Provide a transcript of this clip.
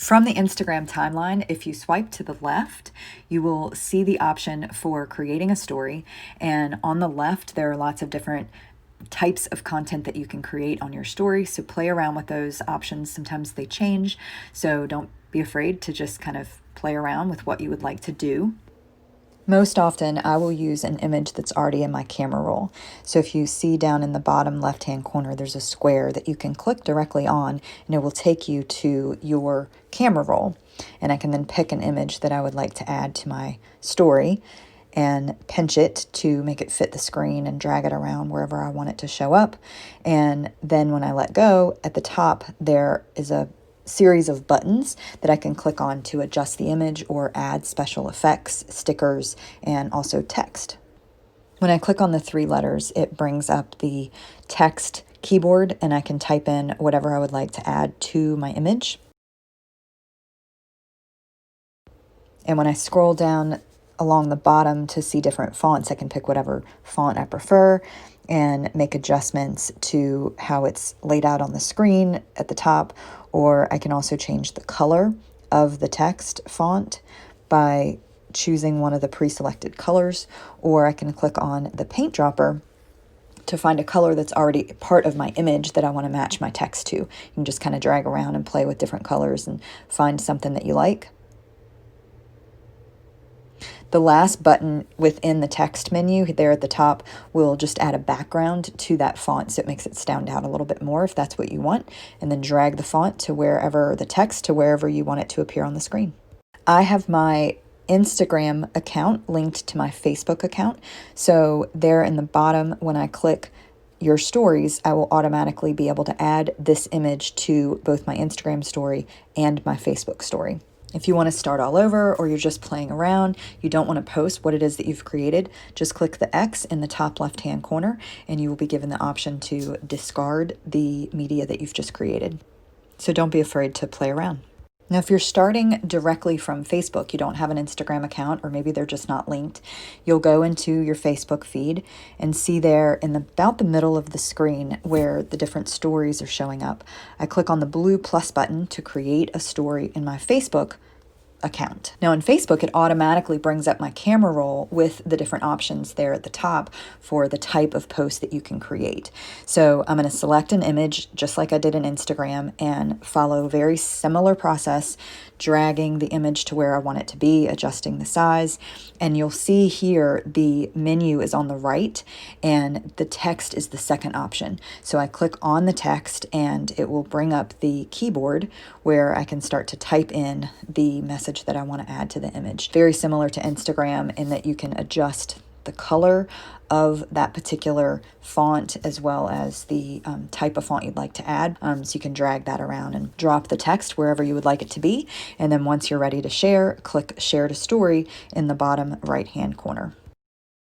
From the Instagram timeline, if you swipe to the left, you will see the option for creating a story. And on the left, there are lots of different types of content that you can create on your story. So play around with those options. Sometimes they change. So don't be afraid to just kind of play around with what you would like to do. Most often, I will use an image that's already in my camera roll. So if you see down in the bottom left-hand corner, there's a square that you can click directly on, and it will take you to your camera roll. And I can then pick an image that I would like to add to my story and pinch it to make it fit the screen and drag it around wherever I want it to show up. And then when I let go, at the top, there is a series of buttons that I can click on to adjust the image or add special effects, stickers, and also text. When I click on the 3 letters, it brings up the text keyboard, and I can type in whatever I would like to add to my image. And when I scroll down along the bottom to see different fonts, I can pick whatever font I prefer and make adjustments to how it's laid out on the screen at the top, or I can also change the color of the text font by choosing one of the pre-selected colors, or I can click on the paint dropper to find a color that's already part of my image that I want to match my text to. You can just kind of drag around and play with different colors and find something that you like. The last button within the text menu there at the top will just add a background to that font, so it makes it stand out a little bit more if that's what you want, and then drag the font to wherever, the text to wherever you want it to appear on the screen. I have my Instagram account linked to my Facebook account, so there in the bottom when I click your stories, I will automatically be able to add this image to both my Instagram story and my Facebook story. If you want to start all over, or you're just playing around, you don't want to post what it is that you've created, just click the X in the top left-hand corner and you will be given the option to discard the media that you've just created. So don't be afraid to play around. Now, if you're starting directly from Facebook, you don't have an Instagram account, or maybe they're just not linked, you'll go into your Facebook feed and see there in about the middle of the screen where the different stories are showing up. I click on the blue plus button to create a story in my Facebook account. Now in Facebook, it automatically brings up my camera roll with the different options there at the top for the type of post that you can create. So I'm going to select an image just like I did in Instagram and follow a very similar process, dragging the image to where I want it to be, adjusting the size, and you'll see here the menu is on the right and the text is the second option. So I click on the text and it will bring up the keyboard where I can start to type in the message that I want to add to the image. Very similar to Instagram in that you can adjust the color of that particular font as well as the type of font you'd like to add. So you can drag that around and drop the text wherever you would like it to be. And then once you're ready to share, click Share to Story in the bottom right-hand corner.